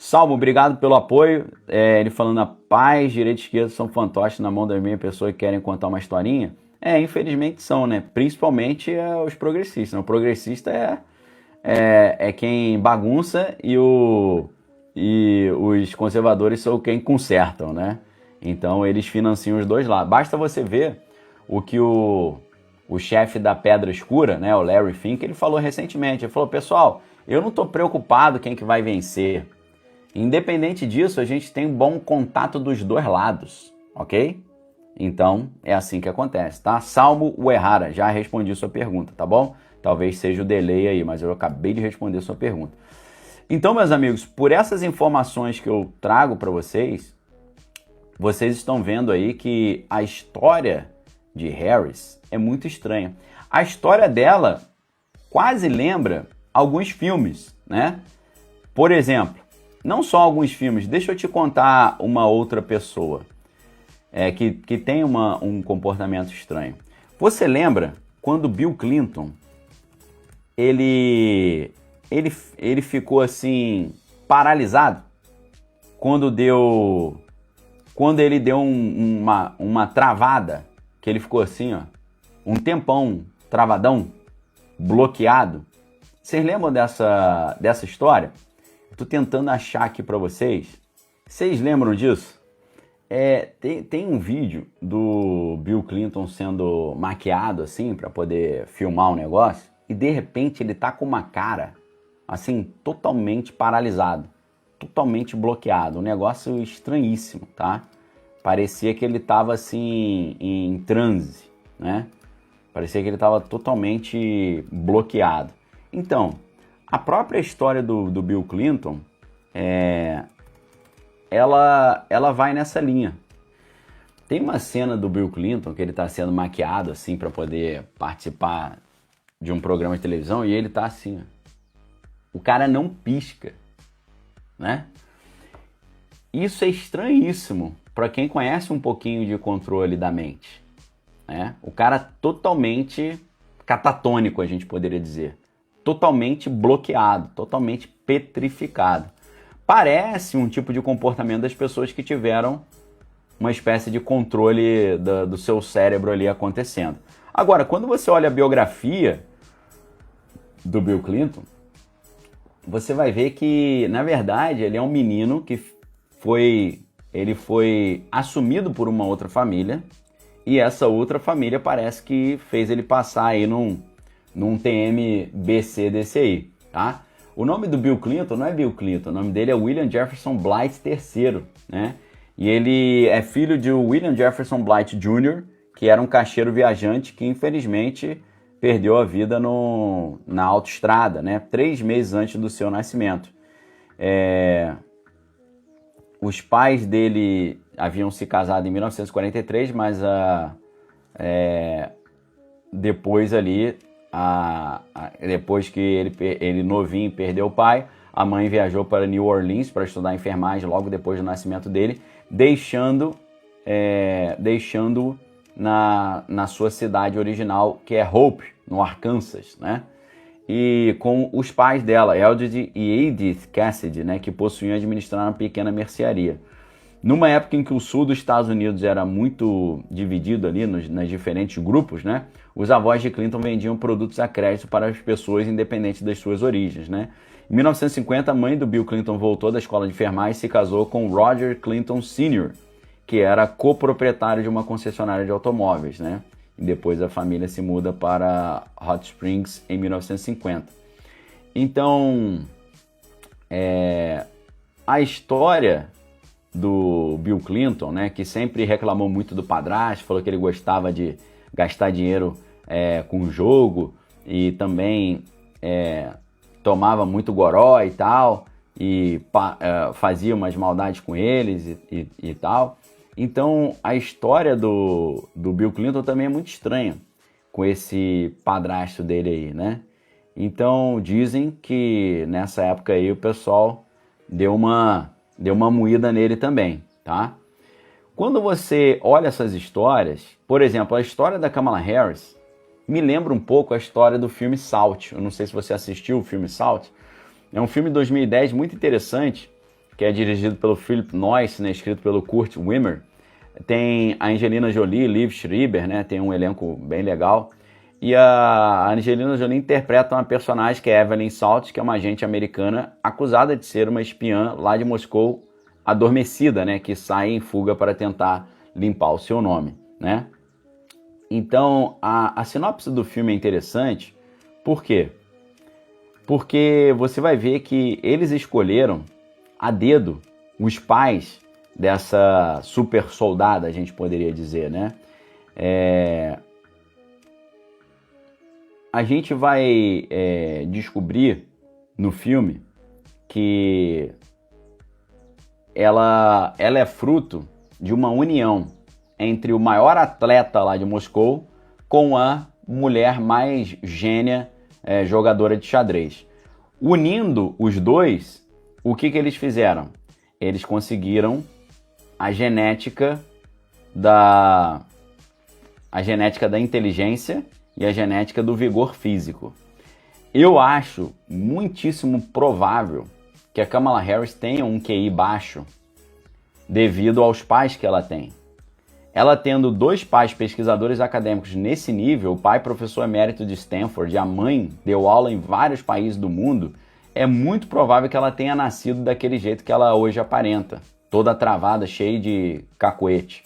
Salmo, obrigado pelo apoio. Ele falando a paz, direita e esquerda são fantoches na mão das minhas pessoas que querem contar uma historinha. Infelizmente são, né? Principalmente os progressistas. Né? O progressista é quem bagunça e os conservadores são quem consertam, né? Então eles financiam os dois lados. Basta você ver o que o chefe da Pedra Escura, né, o Larry Fink, ele falou recentemente. Ele falou, pessoal, eu não estou preocupado quem que vai vencer. Independente disso, a gente tem um bom contato dos dois lados, ok? Então, é assim que acontece, tá? Salmo Uehara, já respondi sua pergunta, tá bom? Talvez seja o delay aí, mas eu acabei de responder sua pergunta. Então, meus amigos, por essas informações que eu trago para vocês, vocês estão vendo aí que a história de Harris é muito estranha. A história dela quase lembra alguns filmes, né? Por exemplo, não só alguns filmes, deixa eu te contar uma outra pessoa que tem um comportamento estranho. Você lembra quando Bill Clinton ele ficou assim paralisado quando ele deu uma travada, que ele ficou assim, ó, um tempão travadão, bloqueado. Vocês lembram dessa história? Estou tentando achar aqui para vocês. Vocês lembram disso? Tem um vídeo do Bill Clinton sendo maquiado assim para poder filmar um negócio e de repente ele tá com uma cara assim totalmente paralisado, totalmente bloqueado, um negócio estranhíssimo, tá? Parecia que ele tava assim em transe, né? Parecia que ele tava totalmente bloqueado. Então, a própria história do Bill Clinton, ela vai nessa linha. Tem uma cena do Bill Clinton que ele está sendo maquiado assim para poder participar de um programa de televisão e ele tá assim, ó. O cara não pisca, né? Isso é estranhíssimo para quem conhece um pouquinho de controle da mente, né? O cara totalmente catatônico, a gente poderia dizer. Totalmente bloqueado, totalmente petrificado. Parece um tipo de comportamento das pessoas que tiveram uma espécie de controle do seu cérebro ali acontecendo. Agora, quando você olha a biografia do Bill Clinton, você vai ver que, na verdade, ele é um menino que foi assumido por uma outra família e essa outra família parece que fez ele passar aí num TMBC desse aí, tá? O nome do Bill Clinton não é Bill Clinton, o nome dele é William Jefferson Blight III, né? E ele é filho de William Jefferson Blight Jr., que era um caixeiro viajante que infelizmente perdeu a vida na autoestrada, né? 3 meses antes do seu nascimento. Os pais dele haviam se casado em 1943, mas depois ali, depois que ele novinho perdeu o pai, a mãe viajou para New Orleans para estudar enfermagem logo depois do nascimento dele, deixando na sua cidade original, que é Hope, no Arkansas, né? E com os pais dela, Eldred e Edith Cassidy, né, que possuíam e administraram uma pequena mercearia. Numa época em que o sul dos Estados Unidos era muito dividido ali nas diferentes grupos, né, os avós de Clinton vendiam produtos a crédito para as pessoas independentes das suas origens, né. Em 1950, a mãe do Bill Clinton voltou da escola de enfermagem e se casou com Roger Clinton Sr., que era coproprietário de uma concessionária de automóveis, né? E depois a família se muda para Hot Springs em 1950. Então, a história do Bill Clinton, né, que sempre reclamou muito do padrasto, falou que ele gostava de gastar dinheiro com jogo e também tomava muito goró e tal, e fazia umas maldades com eles e tal. Então, a história do Bill Clinton também é muito estranha, com esse padrasto dele aí, né? Então, dizem que nessa época aí o pessoal deu uma moída nele também, tá? Quando você olha essas histórias, por exemplo, a história da Kamala Harris me lembra um pouco a história do filme Salt. Eu não sei se você assistiu o filme Salt. É um filme de 2010 muito interessante, que é dirigido pelo Philip Noyce, né, escrito pelo Kurt Wimmer. Tem a Angelina Jolie, Liev Schreiber, né, tem um elenco bem legal. E a Angelina Jolie interpreta uma personagem que é Evelyn Salt, que é uma agente americana acusada de ser uma espiã lá de Moscou, adormecida, né, que sai em fuga para tentar limpar o seu nome, né? Então, a sinopse do filme é interessante. Por quê? Porque você vai ver que eles escolheram a dedo os pais dessa super soldada, a gente poderia dizer, né? A gente vai descobrir no filme que ela é fruto de uma união entre o maior atleta lá de Moscou com a mulher mais gênia jogadora de xadrez. Unindo os dois, o que eles fizeram? Eles conseguiram a genética da inteligência e a genética do vigor físico. Eu acho muitíssimo provável que a Kamala Harris tenha um QI baixo devido aos pais que ela tem. Ela tendo dois pais pesquisadores acadêmicos nesse nível, o pai professor emérito de Stanford e a mãe deu aula em vários países do mundo, é muito provável que ela tenha nascido daquele jeito que ela hoje aparenta, toda travada, cheia de cacuete.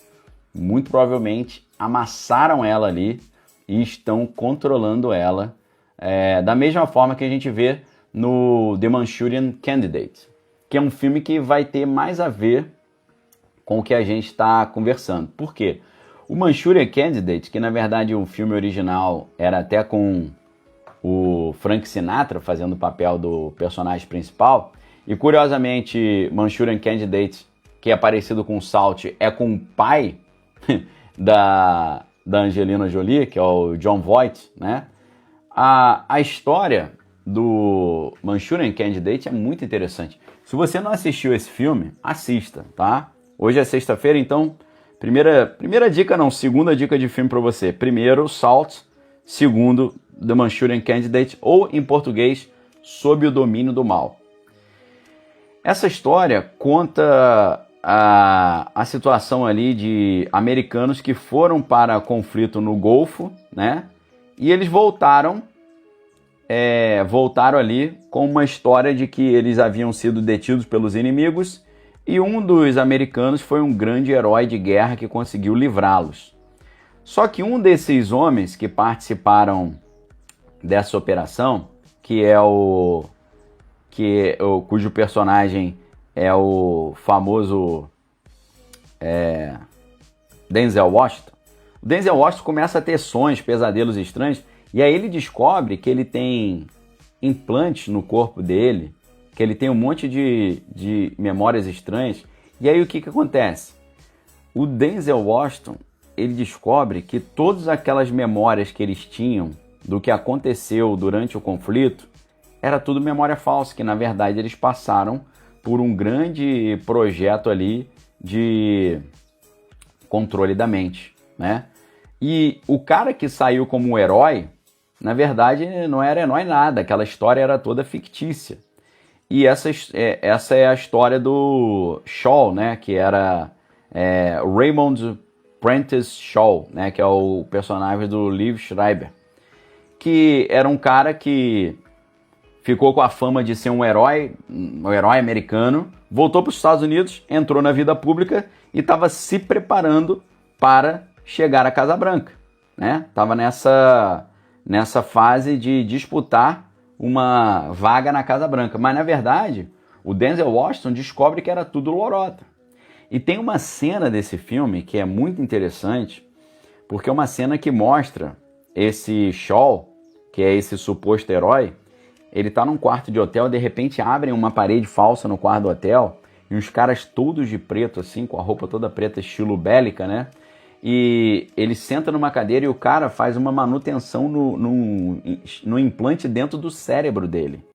Muito provavelmente amassaram ela ali e estão controlando ela da mesma forma que a gente vê no The Manchurian Candidate, que é um filme que vai ter mais a ver com o que a gente está conversando. Por quê? O Manchurian Candidate, que na verdade o filme original era até com o Frank Sinatra fazendo o papel do personagem principal, e curiosamente Manchurian Candidate, que é parecido com o Salt, é com o pai da Angelina Jolie, que é o Jon Voight, né? A história do Manchurian Candidate é muito interessante. Se você não assistiu esse filme, assista, tá? Hoje é sexta-feira, então, primeira dica não, segunda dica de filme para você. Primeiro, Salt, segundo, The Manchurian Candidate, ou em português, Sob o Domínio do Mal. Essa história conta a situação ali de americanos que foram para conflito no Golfo, né? E eles voltaram ali com uma história de que eles haviam sido detidos pelos inimigos e um dos americanos foi um grande herói de guerra que conseguiu livrá-los. Só que um desses homens que participaram dessa operação, cujo personagem é o famoso Denzel Washington. O Denzel Washington começa a ter sonhos, pesadelos estranhos, e aí ele descobre que ele tem implantes no corpo dele, que ele tem um monte de memórias estranhas. E aí o que acontece? O Denzel Washington, ele descobre que todas aquelas memórias que eles tinham do que aconteceu durante o conflito era tudo memória falsa, que na verdade eles passaram por um grande projeto ali de controle da mente, né? E o cara que saiu como um herói, na verdade não era herói nada, aquela história era toda fictícia. E essa é a história do Shaw, né? Que era Raymond Prentice Shaw, né? Que é o personagem do Liev Schreiber, que era um cara que ficou com a fama de ser um herói americano, voltou para os Estados Unidos, entrou na vida pública e estava se preparando para chegar à Casa Branca, né? Estava nessa fase de disputar uma vaga na Casa Branca. Mas, na verdade, o Denzel Washington descobre que era tudo lorota. E tem uma cena desse filme que é muito interessante, porque é uma cena que mostra esse Shaw, que é esse suposto herói, ele tá num quarto de hotel, de repente abrem uma parede falsa no quarto do hotel, e uns caras todos de preto, assim, com a roupa toda preta, estilo bélica, né? E ele senta numa cadeira e o cara faz uma manutenção no implante dentro do cérebro dele.